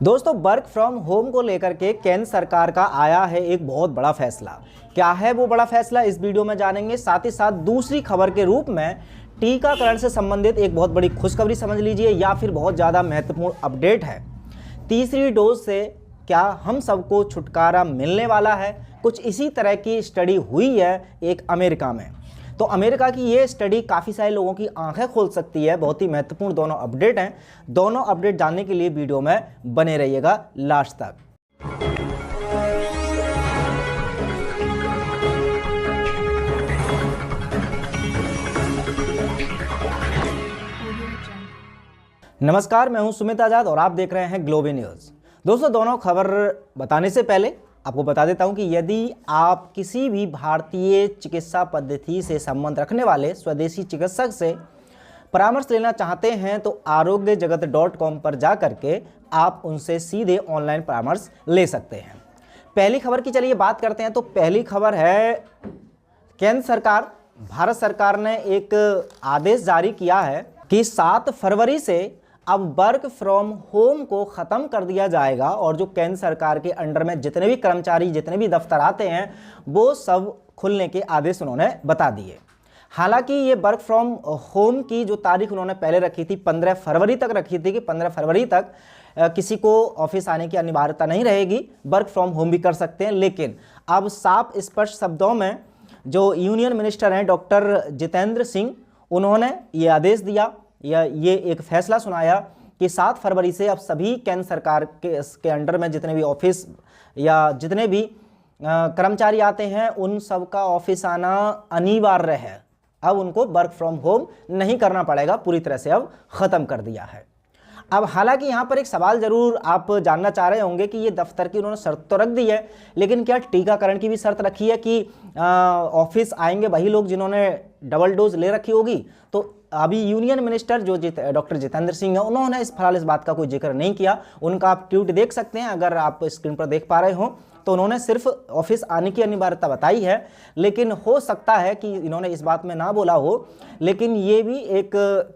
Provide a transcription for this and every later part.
दोस्तों, work from home को लेकर के केंद्र सरकार का आया है एक बहुत बड़ा फैसला। क्या है वो बड़ा फैसला, इस वीडियो में जानेंगे। साथ ही साथ दूसरी खबर के रूप में टीकाकरण से संबंधित एक बहुत बड़ी खुशखबरी समझ लीजिए, या फिर बहुत ज़्यादा महत्वपूर्ण अपडेट है। तीसरी डोज से क्या हम सबको छुटकारा मिलने वाला है? कुछ इसी तरह की स्टडी हुई है एक अमेरिका में। तो अमेरिका की ये स्टडी काफ़ी सारे लोगों की आंखें खोल सकती है। बहुत ही महत्वपूर्ण दोनों अपडेट हैं। दोनों अपडेट जानने के लिए वीडियो में बने रहिएगा लास्ट तक। नमस्कार, मैं हूं सुमित आजाद और आप देख रहे हैं ग्लोबल न्यूज़। दोस्तों, दोनों खबर बताने से पहले आपको बता देता हूं कि यदि आप किसी भी भारतीय चिकित्सा पद्धति से संबंध रखने वाले स्वदेशी चिकित्सक से परामर्श लेना चाहते हैं तो आरोग्यजगत.com पर जा करके आप उनसे सीधे ऑनलाइन परामर्श ले सकते हैं। पहली खबर की चलिए बात करते हैं। तो पहली खबर है, केंद्र सरकार, भारत सरकार ने एक आदेश जारी किया है कि 7 फरवरी से अब वर्क फ्रॉम होम को ख़त्म कर दिया जाएगा और जो केंद्र सरकार के अंडर में जितने भी कर्मचारी, जितने भी दफ्तर आते हैं, वो सब खुलने के आदेश उन्होंने बता दिए। हालांकि ये वर्क फ्रॉम होम की जो तारीख उन्होंने पहले रखी थी 15 फरवरी तक रखी थी कि 15 फरवरी तक किसी को ऑफिस आने की अनिवार्यता नहीं रहेगी, वर्क फ्रॉम होम भी कर सकते हैं। लेकिन अब साफ स्पष्ट शब्दों में जो यूनियन मिनिस्टर हैं डॉक्टर जितेंद्र सिंह, उन्होंने ये आदेश दिया या ये एक फैसला सुनाया कि 7 फरवरी से अब सभी केंद्र सरकार के अंडर में जितने भी ऑफिस या जितने भी कर्मचारी आते हैं उन सब का ऑफिस आना अनिवार्य है। अब उनको वर्क फ्रॉम होम नहीं करना पड़ेगा, पूरी तरह से अब ख़त्म कर दिया है। अब हालांकि यहाँ पर एक सवाल ज़रूर आप जानना चाह रहे होंगे कि ये दफ्तर की उन्होंने शर्त तो रख दी है, लेकिन क्या टीकाकरण की भी शर्त रखी है कि ऑफिस आएंगे वही लोग जिन्होंने डबल डोज ले रखी होगी? तो अभी यूनियन मिनिस्टर जो डॉक्टर जितेंद्र सिंह है, उन्होंने इस बात का कोई जिक्र नहीं किया। उनका आप ट्वीट देख सकते हैं, अगर आप स्क्रीन पर देख पा रहे हो, तो उन्होंने सिर्फ ऑफिस आने की अनिवार्यता बताई है। लेकिन हो सकता है कि इन्होंने इस बात में ना बोला हो, लेकिन ये भी एक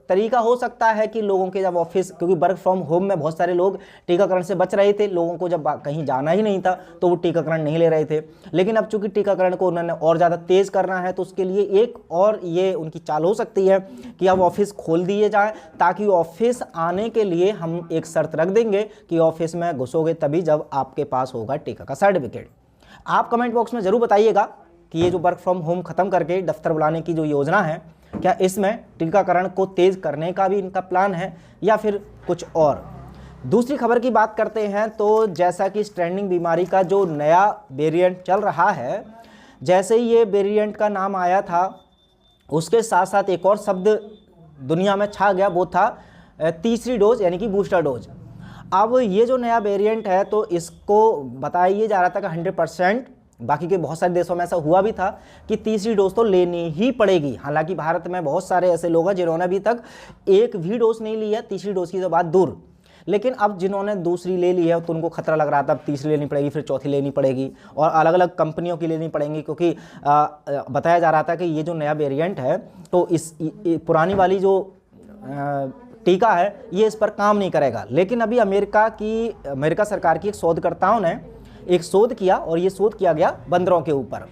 तरीका हो सकता है कि लोगों के जब ऑफिस, क्योंकि वर्क फ्रॉम होम में बहुत सारे लोग टीकाकरण से बच रहे थे, लोगों को जब कहीं जाना ही नहीं था तो वो टीकाकरण नहीं ले रहे थे। लेकिन अब चूंकि टीकाकरण को उन्होंने और ज़्यादा तेज़ करना है, तो उसके लिए एक और ये उनकी चाल हो सकती है कि अब ऑफिस खोल दिए जाएं, ताकि ऑफिस आने के लिए हम एक शर्त रख देंगे कि ऑफिस में घुसोगे तभी जब आपके पास होगा टीका का सर्टिफिकेट। आप कमेंट बॉक्स में जरूर बताइएगा कि ये जो वर्क फ्रॉम होम खत्म करके दफ्तर बुलाने की जो योजना है, क्या इसमें टीकाकरण को तेज करने का भी इनका प्लान है या फिर कुछ और। दूसरी खबर की बात करते हैं। तो जैसा कि स्ट्रेंडिंग बीमारी का जो नया वेरिएंट चल रहा है, जैसे ही ये वेरिएंट का नाम आया था, उसके साथ साथ एक और शब्द दुनिया में छा गया, वो था तीसरी डोज यानी कि बूस्टर डोज। अब ये जो नया वेरिएंट है, तो इसको बताया जा रहा था कि 100%, बाकी के बहुत सारे देशों में ऐसा हुआ भी था कि तीसरी डोज तो लेनी ही पड़ेगी। हालांकि भारत में बहुत सारे ऐसे लोग हैं जिन्होंने अभी तक एक भी डोज नहीं ली है, तीसरी डोज की तो बात दूर। लेकिन अब जिन्होंने दूसरी ले ली है तो उनको खतरा लग रहा था, अब तीसरी लेनी पड़ेगी, फिर चौथी लेनी पड़ेगी और अलग अलग कंपनियों की लेनी पड़ेंगी, क्योंकि बताया जा रहा था कि ये जो नया वेरिएंट है, तो इस पुरानी वाली जो टीका है ये इस पर काम नहीं करेगा। लेकिन अभी अमेरिका सरकार की एक शोधकर्ताओं ने एक शोध किया, और ये शोध किया गया बंदरों के ऊपर।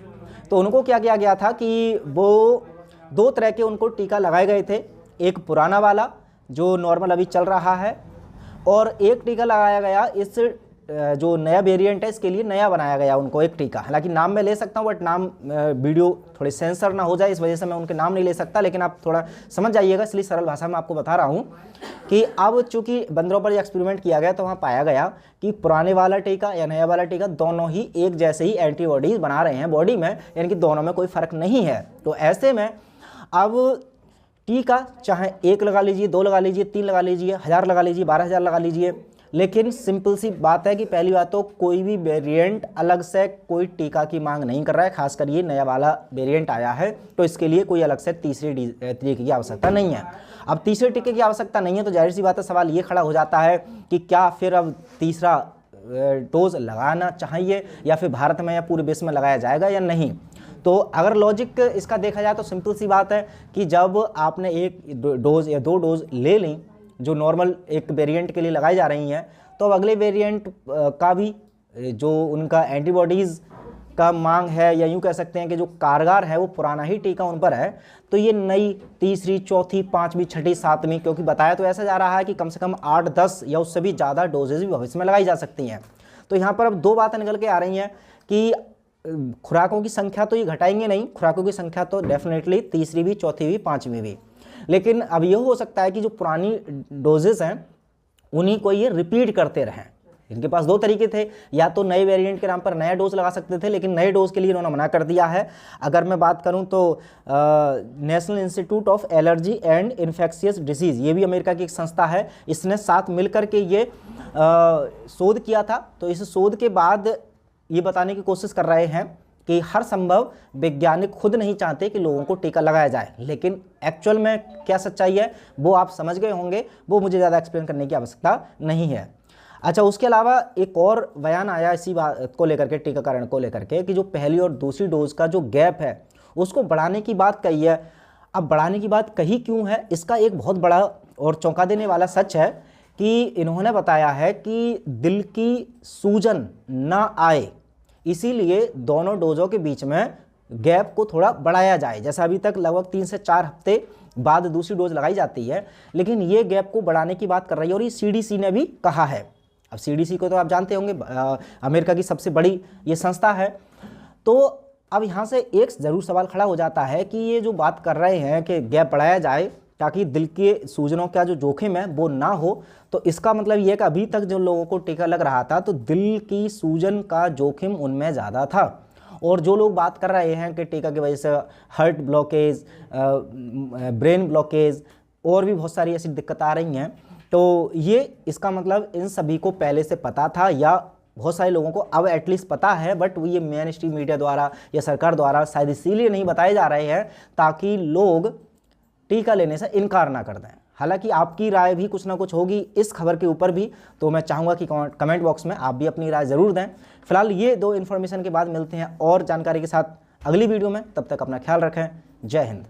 तो उनको क्या किया गया था कि वो 2 तरह के उनको टीका लगाए गए थे। एक पुराना वाला जो नॉर्मल अभी चल रहा है, और एक टीका लगाया गया इस जो नया वेरिएंट है इसके लिए नया बनाया गया उनको एक टीका। हालांकि नाम मैं ले सकता हूं, बट नाम वीडियो थोड़ी सेंसर ना हो जाए, इस वजह से मैं उनके नाम नहीं ले सकता, लेकिन आप थोड़ा समझ जाइएगा, इसलिए सरल भाषा में आपको बता रहा हूं कि अब चूंकि बंदरों पर एक्सपेरिमेंट किया गया, तो वहाँ पाया गया कि पुराने वाला टीका या नया वाला टीका दोनों ही एक जैसे ही एंटीबॉडीज बना रहे हैं बॉडी में, यानी कि दोनों में कोई फ़र्क नहीं है। तो ऐसे में अब टीका चाहे 1 लगा लीजिए, 2 लगा लीजिए, 3 लगा लीजिए, 1000 लगा लीजिए, 12,000 लगा लीजिए, लेकिन सिंपल सी बात है कि पहली बात तो कोई भी वेरिएंट अलग से कोई टीका की मांग नहीं कर रहा है। खासकर ये नया वाला वेरिएंट आया है, तो इसके लिए कोई अलग से तीसरे टीके की आवश्यकता नहीं है। अब तीसरे टीके की आवश्यकता नहीं है, तो जाहिर सी बात है सवाल ये खड़ा हो जाता है कि क्या फिर अब तीसरा डोज लगाना चाहिए, या फिर भारत में या पूरे विश्व में लगाया जाएगा या नहीं। तो अगर लॉजिक इसका देखा जाए तो सिंपल सी बात है कि जब आपने 1 डोज या 2 डोज ले ली जो नॉर्मल एक वेरिएंट के लिए लगाई जा रही हैं, तो अब अगले वेरिएंट का भी जो उनका एंटीबॉडीज़ का मांग है, या यूँ कह सकते हैं कि जो कारगर है वो पुराना ही टीका उन पर है, तो ये नई तीसरी, चौथी, पाँचवीं, छठी, सातवीं, क्योंकि बताया तो ऐसा जा रहा है कि कम से कम 8-10 या उससे भी ज़्यादा डोजेज भी भविष्य में लगाई जा सकती हैं। तो यहाँ पर अब दो बातें निकल के आ रही हैं कि खुराकों की संख्या तो ये घटाएंगे नहीं, खुराकों की संख्या तो डेफिनेटली तीसरी भी, चौथी भी, पाँचवीं भी, लेकिन अब ये हो सकता है कि जो पुरानी डोजेस हैं उन्हीं को ये रिपीट करते रहें। इनके पास दो तरीके थे, या तो नए वेरिएंट के नाम पर नया डोज लगा सकते थे, लेकिन नए डोज के लिए इन्होंने मना कर दिया है। अगर मैं बात करूं तो national institute of allergy and infectious disease, ये भी अमेरिका की एक संस्था है, इसने साथ मिलकर के ये शोध किया था। तो इस शोध के बाद ये बताने की कोशिश कर रहे हैं कि हर संभव वैज्ञानिक खुद नहीं चाहते कि लोगों को टीका लगाया जाए, लेकिन एक्चुअल में क्या सच्चाई है वो आप समझ गए होंगे, वो मुझे ज़्यादा एक्सप्लेन करने की आवश्यकता नहीं है। अच्छा, उसके अलावा एक और बयान आया इसी बात को लेकर के, टीकाकरण को लेकर के, कि जो पहली और दूसरी डोज का जो गैप है उसको बढ़ाने की बात कही है। अब बढ़ाने की बात कही क्यों है, इसका एक बहुत बड़ा और चौंका देने वाला सच है कि इन्होंने बताया है कि दिल की सूजन ना आए, इसीलिए दोनों डोजों के बीच में गैप को थोड़ा बढ़ाया जाए। जैसा अभी तक लगभग 3 से 4 हफ्ते बाद दूसरी डोज लगाई जाती है, लेकिन ये गैप को बढ़ाने की बात कर रही है, और ये CDC ने भी कहा है। अब CDC को तो आप जानते होंगे, अमेरिका की सबसे बड़ी ये संस्था है। तो अब यहाँ से एक ज़रूर सवाल खड़ा हो जाता है कि ये जो बात कर रहे हैं कि गैप बढ़ाया जाए ताकि दिल के सूजनों का जो जोखिम है वो ना हो, तो इसका मतलब ये है कि अभी तक जो लोगों को टीका लग रहा था तो दिल की सूजन का जोखिम उनमें ज़्यादा था, और जो लोग बात कर रहे हैं कि टीका की वजह से हार्ट ब्लॉकेज, ब्रेन ब्लॉकेज और भी बहुत सारी ऐसी दिक्कत आ रही हैं, तो ये इसका मतलब इन सभी को पहले से पता था, या बहुत सारे लोगों को अब एटलीस्ट पता है, बट वो ये मेन स्ट्रीम मीडिया द्वारा या सरकार द्वारा शायद इसीलिए नहीं बताए जा रहे हैं ताकि लोग टीका लेने से इनकार ना कर दें। हालांकि आपकी राय भी कुछ ना कुछ होगी इस खबर के ऊपर भी, तो मैं चाहूँगा कि कमेंट बॉक्स में आप भी अपनी राय ज़रूर दें। फिलहाल ये दो इन्फॉर्मेशन के बाद मिलते हैं और जानकारी के साथ अगली वीडियो में, तब तक अपना ख्याल रखें। जय हिंद।